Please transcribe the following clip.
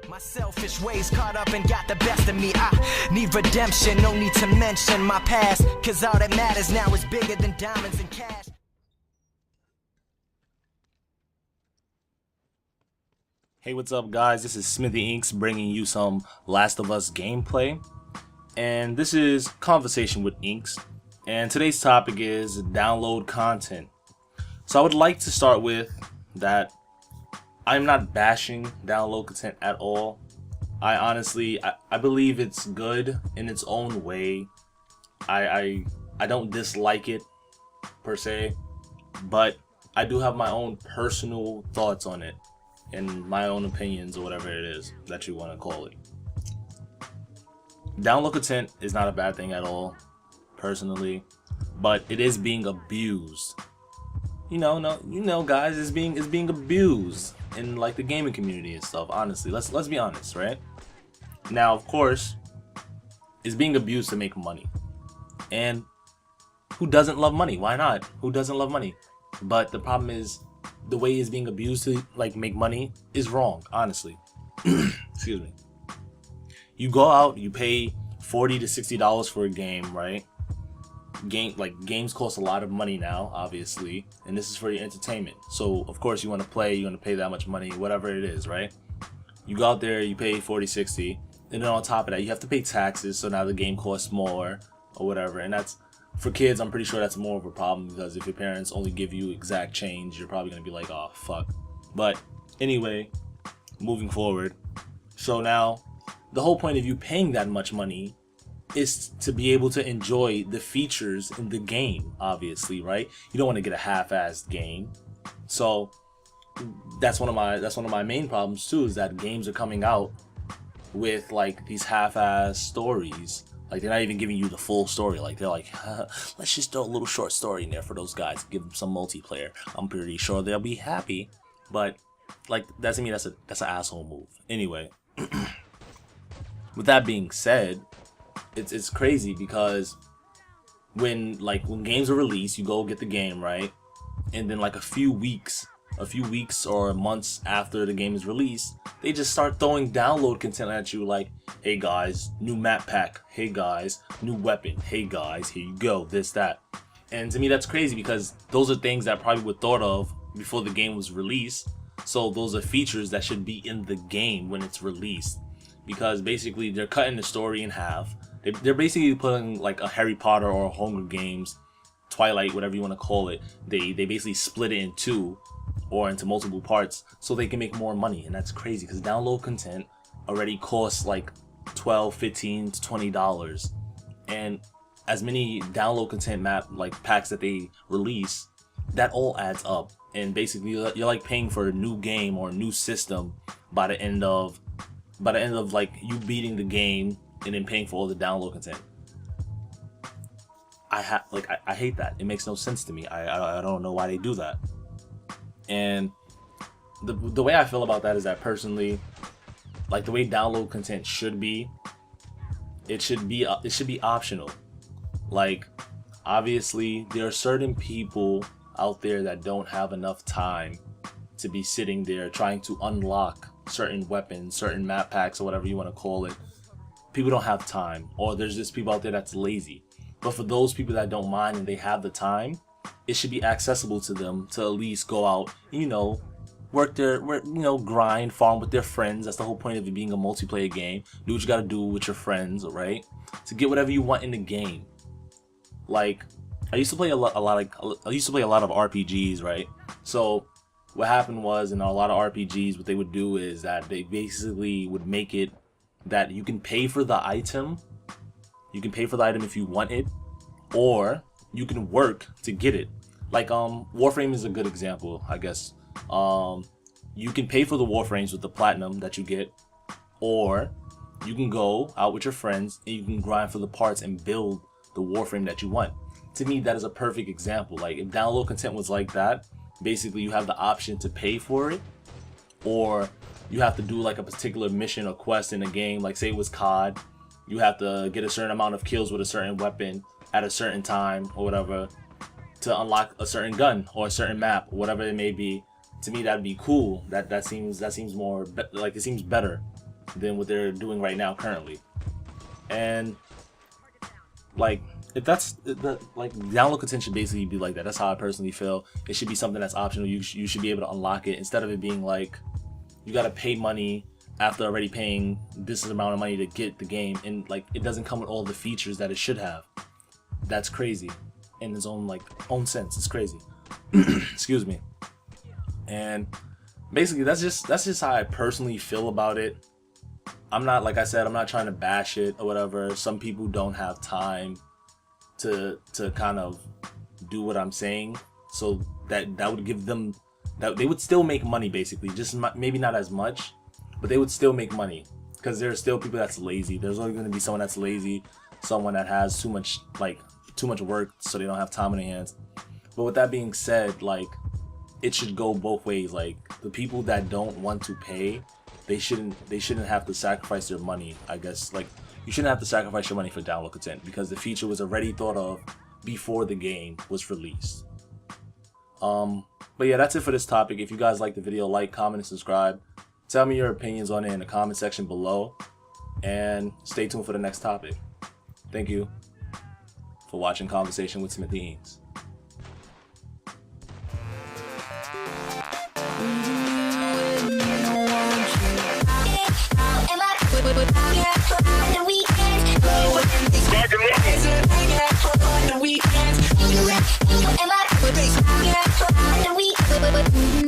My selfish ways caught up and got the best of me. I need redemption, no need to mention my past, cause all that matters now is bigger than diamonds and cash. Hey, what's up guys, this is SmithyinkZ bringing you some Last of Us gameplay, and this is Conversation with InkZ, and today's topic is download content. So I would like to start with that I'm not bashing download content at all. I honestly believe it's good in its own way. I don't dislike it per se, but I do have my own personal thoughts on it and my own opinions, or whatever it is that you want to call it. Download content is not a bad thing at all, personally, but it is being abused. You know, guys, it's being abused in like the gaming community and stuff. Honestly, let's be honest, right? Now, of course, it's being abused to make money, and who doesn't love money? Why not? Who doesn't love money? But the problem is, the way it's being abused to like make money is wrong, honestly. Excuse me. You go out, you pay $40 to $60 for a game, right? Games cost a lot of money now, obviously, and this is for your entertainment. So of course you want to play, you're going to pay that much money, whatever it is, right? You go out there, you pay 40, 60, and then on top of that, you have to pay taxes, so now the game costs more or whatever. And that's, for kids, I'm pretty sure that's more of a problem, because if your parents only give you exact change, you're probably going to be like, oh fuck. But anyway, moving forward, so now the whole point of you paying that much money is to be able to enjoy the features in the game, obviously, right? You don't want to get a half-assed game. So that's one of my main problems too, is that games are coming out with like these half-assed stories. Like, they're not even giving you the full story. Like, they're like, let's just throw a little short story in there for those guys, give them some multiplayer. I'm pretty sure they'll be happy. But like, that's an asshole move. Anyway, with that being said, it's crazy, because when games are released, you go get the game, right? And then like a few weeks or months after the game is released, they just start throwing download content at you, like, hey guys, new map pack, hey guys, new weapon, hey guys, here you go, this, that. And to me, that's crazy, because those are things that probably were thought of before the game was released. So those are features that should be in the game when it's released, because basically they're cutting the story in half. They're basically putting like a Harry Potter or a Hunger Games, Twilight, whatever you want to call it. They basically split it in two or into multiple parts so they can make more money. And that's crazy, because download content already costs like $12, $15 to $20, and as many download content packs that they release, that all adds up. And basically you're like paying for a new game or a new system by the end of like you beating the game and then paying for all the download content. I hate that. It makes no sense to me. I don't know why they do that. And the way I feel about that is that, personally, like, the way download content should be, it should be optional. Like, obviously there are certain people out there that don't have enough time to be sitting there trying to unlock certain weapons, certain map packs, or whatever you want to call it. People don't have time, or there's just people out there that's lazy. But for those people that don't mind and they have the time, it should be accessible to them to at least go out, grind, farm with their friends. That's the whole point of it being a multiplayer game. Do what you gotta do with your friends, right? To get whatever you want in the game. Like, I used to play a lot of RPGs, right? So what happened was, in a lot of RPGs, what they would do is that they basically would make it that you can pay for the item. You can pay for the item if you want it, or you can work to get it. Like, Warframe is a good example, I guess. You can pay for the Warframes with the platinum that you get, or you can go out with your friends and you can grind for the parts and build the Warframe that you want. To me, that is a perfect example. Like, if download content was like that, basically you have the option to pay for it, or you have to do like a particular mission or quest in a game. Like, say it was COD, you have to get a certain amount of kills with a certain weapon at a certain time or whatever to unlock a certain gun or a certain map, whatever it may be. To me, that'd be cool. That seems more like, it seems better. than what they're doing right now currently. And like, if that's like, download content should basically be like that. That's how I personally feel. It should be something that's optional. You should be able to unlock it instead of it being like you gotta pay money after already paying this amount of money to get the game, and like it doesn't come with all the features that it should have. That's crazy in its own sense. It's crazy. Excuse me. And basically that's just how I personally feel about it. I'm not, like I said, I'm not trying to bash it or whatever. Some people don't have time to kind of do what I'm saying, so that would give them, that they would still make money basically, just maybe not as much, but they would still make money, because there's still people that's lazy. There's always going to be someone that's lazy, someone that has too much work, so they don't have time on their hands. But with that being said, like, it should go both ways. Like, the people that don't want to pay, they shouldn't have to sacrifice their money, I guess. Like, you shouldn't have to sacrifice your money for download content, because the feature was already thought of before the game was released. But yeah, that's it for this topic. If you guys like the video, like, comment, and subscribe. Tell me your opinions on it in the comment section below, and stay tuned for the next topic. Thank you for watching Conversation with SmithyinkZ. On the weekends,